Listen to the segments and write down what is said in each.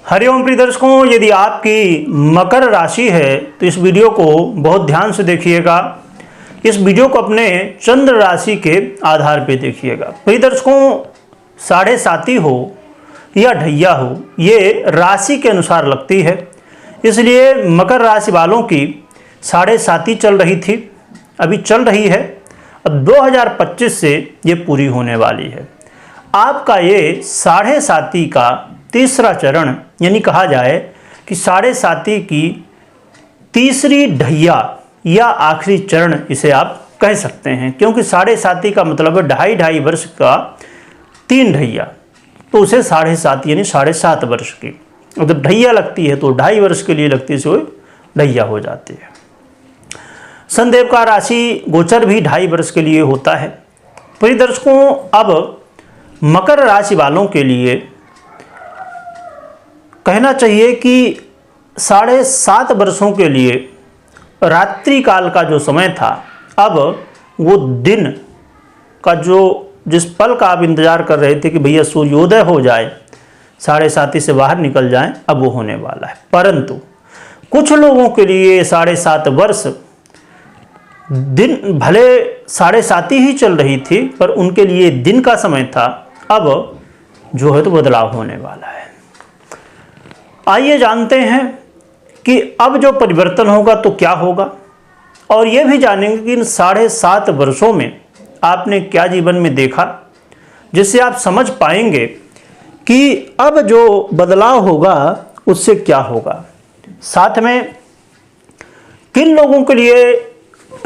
हरिओम प्रिय दर्शकों, यदि आपकी मकर राशि है तो इस वीडियो को बहुत ध्यान से देखिएगा। इस वीडियो को अपने चंद्र राशि के आधार पर देखिएगा। प्रिय दर्शकों, साढ़े साती हो या ढैया हो, ये राशि के अनुसार लगती है। इसलिए मकर राशि वालों की साढ़े साती चल रही थी, अभी चल रही है। अब 2025 से ये पूरी होने वाली है। आपका ये साढ़े साती का तीसरा चरण, यानी कहा जाए कि साढ़े साती की तीसरी ढैया या आखिरी चरण इसे आप कह सकते हैं, क्योंकि साढ़े साती का मतलब है ढाई वर्ष का 3 ढैया, तो उसे साढ़े सात यानी 7.5 वर्ष की जब ढैया लगती है तो 2.5 वर्ष के लिए लगती है, सो ढैया हो जाती है। शनिदेव का राशि गोचर भी 2.5 वर्ष के लिए होता है। प्रिय दर्शकों, अब मकर राशि वालों के लिए कहना चाहिए कि 7.5 वर्षों के लिए रात्रि काल का जो समय था, अब वो दिन का जिस पल का आप इंतजार कर रहे थे कि भैया सूर्योदय हो जाए, साढ़े साती से बाहर निकल जाएं, अब वो होने वाला है। परंतु कुछ लोगों के लिए 7.5 वर्ष दिन भले साढ़े साती ही चल रही थी, पर उनके लिए दिन का समय था। अब जो है तो बदलाव होने वाला है। आइए जानते हैं कि अब जो परिवर्तन होगा तो क्या होगा, और ये भी जानेंगे कि इन 7.5 वर्षों में आपने क्या जीवन में देखा, जिससे आप समझ पाएंगे कि अब जो बदलाव होगा उससे क्या होगा। साथ में किन लोगों के लिए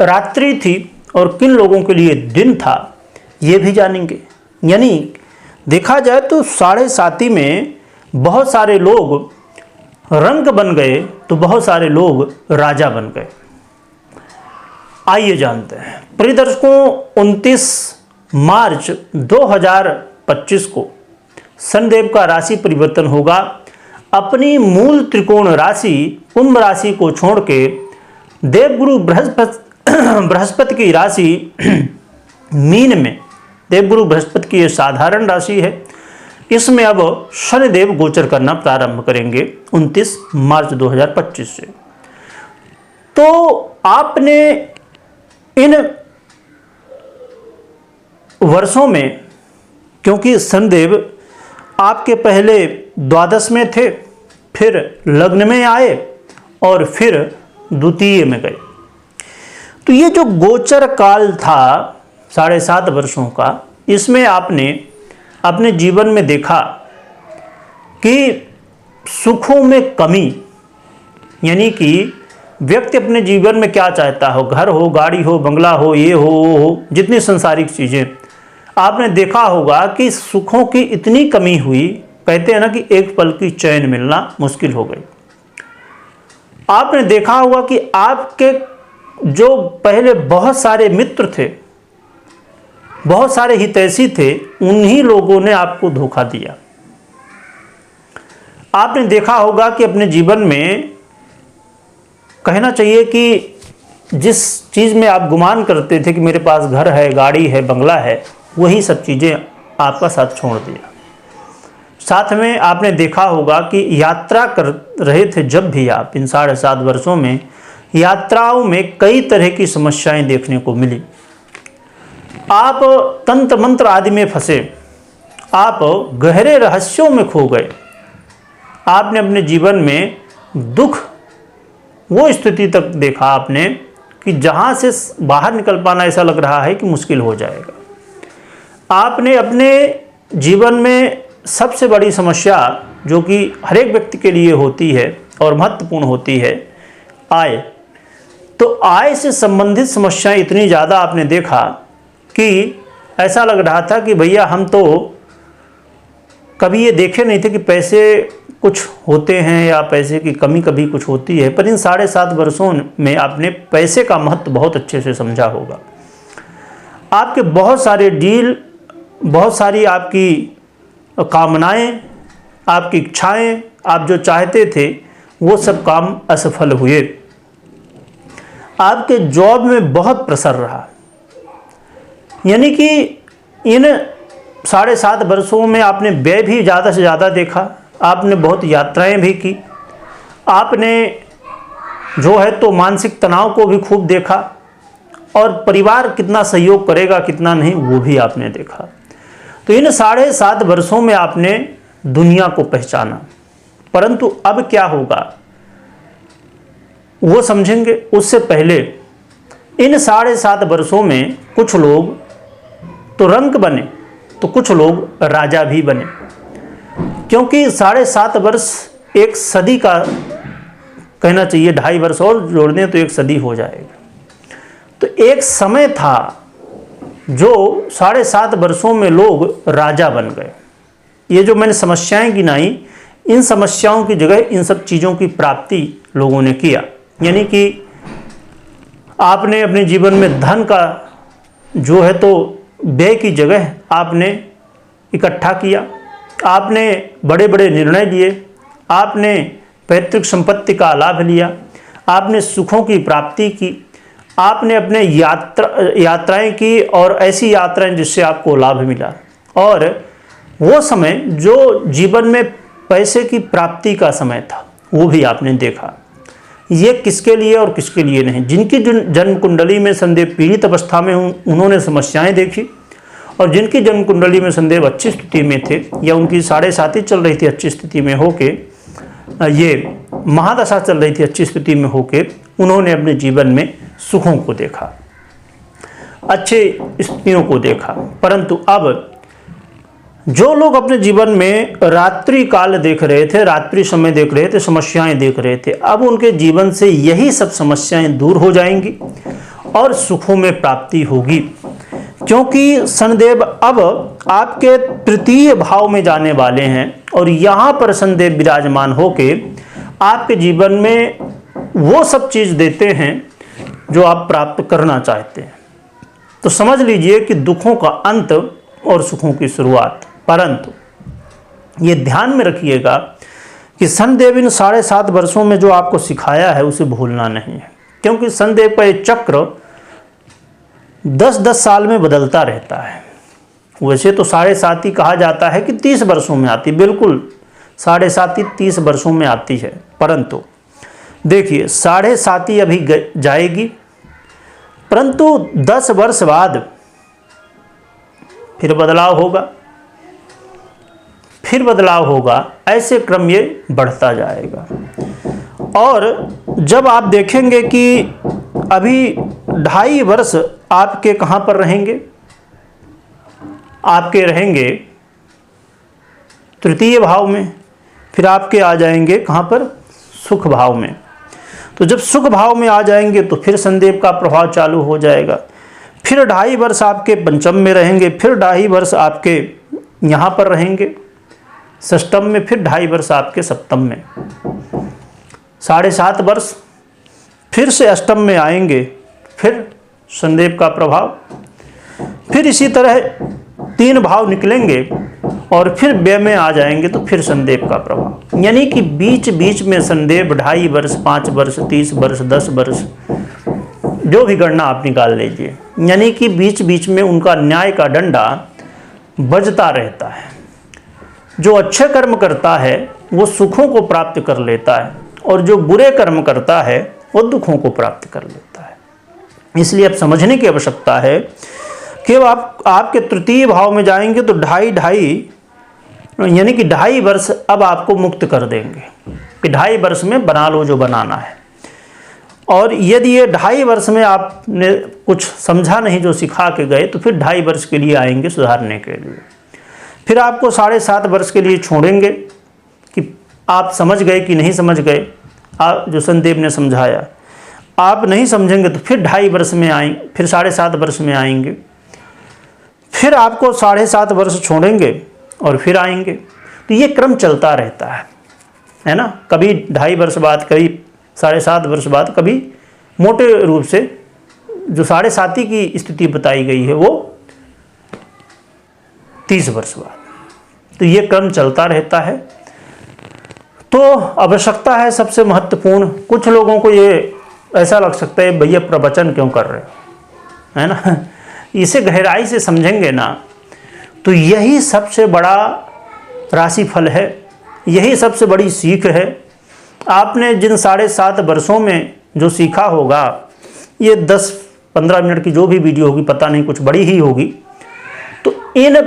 रात्रि थी और किन लोगों के लिए दिन था, ये भी जानेंगे। यानी देखा जाए तो साढ़े साती में बहुत सारे लोग रंक बन गए तो बहुत सारे लोग राजा बन गए। आइए जानते हैं। प्रिय दर्शकों, 29 मार्च 2025 को शनिदेव का राशि परिवर्तन होगा। अपनी मूल त्रिकोण राशि कुंभ राशि को छोड़ के देवगुरु बृहस्पति की राशि मीन में, देवगुरु बृहस्पति की यह साधारण राशि है, इसमें अब शनिदेव गोचर करना प्रारंभ करेंगे 29 मार्च 2025 से। तो आपने इन वर्षों में, क्योंकि शनिदेव आपके पहले द्वादश में थे, फिर लग्न में आए और फिर द्वितीय में गए, तो ये जो गोचर काल था 7.5 वर्षों का, इसमें आपने अपने जीवन में देखा कि सुखों में कमी, यानी कि व्यक्ति अपने जीवन में क्या चाहता हो, घर हो, गाड़ी हो, बंगला हो, ये हो, वो हो, जितनी संसारिक चीज़ें, आपने देखा होगा कि सुखों की इतनी कमी हुई, कहते हैं ना कि एक पल की चैन मिलना मुश्किल हो गई। आपने देखा होगा कि आपके जो पहले बहुत सारे मित्र थे, बहुत सारे हितैषी थे, उन्हीं लोगों ने आपको धोखा दिया। आपने देखा होगा कि अपने जीवन में कहना चाहिए कि जिस चीज़ में आप गुमान करते थे कि मेरे पास घर है, गाड़ी है, बंगला है, वही सब चीज़ें आपका साथ छोड़ दिया। साथ में आपने देखा होगा कि यात्रा कर रहे थे जब भी आप, इन 7.5 वर्षों में यात्राओं में कई तरह की समस्याएं देखने को मिली। आप तंत्र मंत्र आदि में फंसे, आप गहरे रहस्यों में खो गए। आपने अपने जीवन में दुख, वो स्थिति तक देखा आपने कि जहां से बाहर निकल पाना ऐसा लग रहा है कि मुश्किल हो जाएगा। आपने अपने जीवन में सबसे बड़ी समस्या, जो कि हर एक व्यक्ति के लिए होती है और महत्वपूर्ण होती है, आय, तो आय से संबंधित समस्याएं इतनी ज़्यादा आपने देखा कि ऐसा लग रहा था कि भैया हम तो कभी ये देखे नहीं थे कि पैसे कुछ होते हैं या पैसे की कमी कभी कुछ होती है। पर इन 7.5 वर्षों में आपने पैसे का महत्व बहुत अच्छे से समझा होगा। आपके बहुत सारे डील, बहुत सारी आपकी कामनाएं, आपकी इच्छाएं, आप जो चाहते थे वो सब काम असफल हुए। आपके जॉब में बहुत प्रेशर रहा, यानी कि इन 7.5 वर्षों में आपने व्यय भी ज़्यादा से ज़्यादा देखा आपने बहुत यात्राएं भी की, आपने जो है तो मानसिक तनाव को भी खूब देखा, और परिवार कितना सहयोग करेगा कितना नहीं वो भी आपने देखा। तो इन 7.5 वर्षों में आपने दुनिया को पहचाना, परंतु अब क्या होगा वो समझेंगे। उससे पहले इन 7.5 वर्षों में कुछ लोग तो रंक बने तो कुछ लोग राजा भी बने, क्योंकि 7.5 वर्ष एक सदी का कहना चाहिए, 2.5 वर्ष और जोड़ दें तो एक सदी हो जाएगा। तो एक समय था जो 7.5 वर्षों में लोग राजा बन गए। ये जो मैंने समस्याएं गिनाई, इन समस्याओं की जगह इन सब चीज़ों की प्राप्ति लोगों ने किया। यानी कि आपने अपने जीवन में धन का जो है तो व्यय की जगह आपने इकट्ठा किया, आपने बड़े बड़े निर्णय लिए, आपने पैतृक संपत्ति का लाभ लिया, आपने सुखों की प्राप्ति की, आपने अपने यात्राएं की, और ऐसी यात्राएं जिससे आपको लाभ मिला। और वो समय जो जीवन में पैसे की प्राप्ति का समय था वो भी आपने देखा। ये किसके लिए और किसके लिए नहीं। जिनकी जन्म कुंडली में शनिदेव पीड़ित अवस्था में उन्होंने समस्याएं देखी, और जिनकी जन्म कुंडली में शनिदेव अच्छी स्थिति में थे या उनकी 7.5 चल रही थी अच्छी स्थिति में होके, ये महादशा चल रही थी अच्छी स्थिति में होके, उन्होंने अपने जीवन में सुखों को देखा, अच्छे स्थितियों को देखा। परंतु अब जो लोग अपने जीवन में रात्रि काल देख रहे थे, रात्रि समय देख रहे थे, समस्याएं देख रहे थे, अब उनके जीवन से यही सब समस्याएं दूर हो जाएंगी और सुखों में प्राप्ति होगी। क्योंकि शनिदेव अब आपके 3 भाव में जाने वाले हैं, और यहाँ पर शनिदेव विराजमान होके आपके जीवन में वो सब चीज़ देते हैं जो आप प्राप्त करना चाहते हैं। तो समझ लीजिए कि दुखों का अंत और सुखों की शुरुआत। परंतु ये ध्यान में रखिएगा कि शनिदेव इन 7.5 वर्षों में जो आपको सिखाया है उसे भूलना नहीं है, क्योंकि शनिदेव का ये चक्र 10-10 साल में बदलता रहता है। वैसे तो 7.5 ही कहा जाता है कि 30 वर्षों में आती, बिल्कुल 7.5 30 वर्षों में आती है। परंतु देखिए 7.5 अभी जाएगी, परंतु 10 वर्ष बाद फिर बदलाव होगा, फिर बदलाव होगा, ऐसे क्रम ये बढ़ता जाएगा। और जब आप देखेंगे कि अभी 2.5 वर्ष आपके कहाँ पर रहेंगे, आपके रहेंगे 3 भाव में, फिर आपके आ जाएंगे कहाँ पर, सुख भाव में। तो जब सुख भाव में आ जाएंगे तो फिर शनिदेव का प्रभाव चालू हो जाएगा। फिर 2.5 वर्ष आपके पंचम में रहेंगे, फिर 2.5 वर्ष आपके यहाँ पर रहेंगे षष्टम में, फिर 2.5 वर्ष आपके सप्तम में, 7.5 वर्ष फिर से अष्टम में आएंगे, फिर शनिदेव का प्रभाव, फिर इसी तरह 3 भाव निकलेंगे और फिर व्यय में आ जाएंगे तो फिर शनिदेव का प्रभाव। यानी कि बीच बीच में शनिदेव 2.5 वर्ष, 5 वर्ष, 30 वर्ष, 10 वर्ष, जो भी गणना आप निकाल लीजिए, यानी कि बीच बीच में उनका न्याय का डंडा बजता रहता है। जो अच्छे कर्म करता है वो सुखों को प्राप्त कर लेता है, और जो बुरे कर्म करता है वो दुखों को प्राप्त कर लेता है। इसलिए अब समझने की आवश्यकता है कि आप आपके 3 भाव में जाएंगे तो 2.5 यानी कि 2.5 वर्ष अब आपको मुक्त कर देंगे कि 2.5 वर्ष में बना लो जो बनाना है। और यदि ये 2.5 वर्ष में आपने कुछ समझा नहीं जो सिखा के गए तो फिर 2.5 वर्ष के लिए आएंगे सुधारने के लिए। फिर आपको 7.5 वर्ष के लिए छोड़ेंगे कि आप समझ गए कि नहीं समझ गए, आप जो शनिदेव ने समझाया आप नहीं समझेंगे तो फिर 2.5 वर्ष में आएंगे, फिर 7.5 वर्ष में आएंगे, फिर आपको 7.5 वर्ष छोड़ेंगे और फिर आएंगे। तो ये क्रम चलता रहता है ना। कभी 2.5 वर्ष बाद, कभी 7.5 वर्ष बाद, कभी मोटे रूप से जो 7.5 की स्थिति बताई गई है वो 30 वर्ष बाद। तो ये क्रम चलता रहता है। तो आवश्यकता है सबसे महत्वपूर्ण, कुछ लोगों को ये ऐसा लग सकता है भैया प्रवचन क्यों कर रहे हो, है ना। इसे गहराई से समझेंगे ना तो यही सबसे बड़ा राशिफल है यही सबसे बड़ी सीख है। आपने जिन 7.5 वर्षों में जो सीखा होगा, ये 10-15 मिनट की जो भी वीडियो होगी, पता नहीं कुछ बड़ी ही होगी, तो इन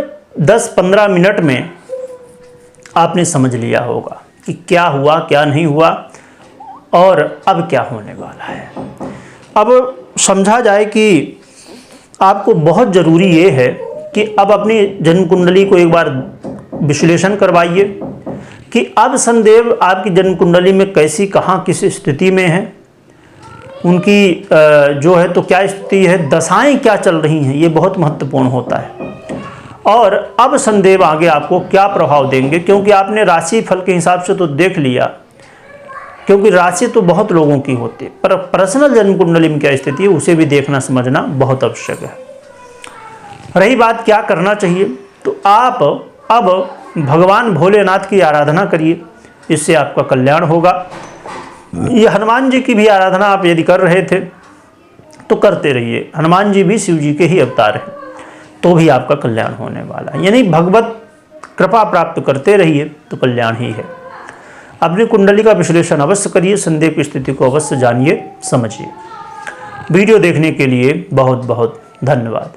10-15 मिनट में आपने समझ लिया होगा कि क्या हुआ, क्या नहीं हुआ और अब क्या होने वाला है। अब समझा जाए कि आपको बहुत ज़रूरी ये है कि अब अपनी जन्म कुंडली को एक बार विश्लेषण करवाइए कि अब शनिदेव आपकी जन्म कुंडली में कैसी, कहाँ, किस स्थिति में है, उनकी जो है तो क्या स्थिति है, दशाएं क्या चल रही हैं, ये बहुत महत्वपूर्ण होता है। और अब शनिदेव आगे आपको क्या प्रभाव देंगे, क्योंकि आपने राशि फल के हिसाब से तो देख लिया, क्योंकि राशि तो बहुत लोगों की होती है, पर पर्सनल जन्म कुंडली में क्या स्थिति है उसे भी देखना समझना बहुत आवश्यक है। रही बात क्या करना चाहिए, तो आप अब भगवान भोलेनाथ की आराधना करिए, इससे आपका कल्याण होगा। ये हनुमान जी की भी आराधना आप यदि कर रहे थे तो करते रहिए, हनुमान जी भी शिव जी के ही अवतार हैं, तो भी आपका कल्याण होने वाला है। यानी भगवत कृपा प्राप्त करते रहिए तो कल्याण ही है। अपनी कुंडली का विश्लेषण अवश्य करिए, शनिदेव की स्थिति को अवश्य जानिए, समझिए। वीडियो देखने के लिए बहुत बहुत धन्यवाद।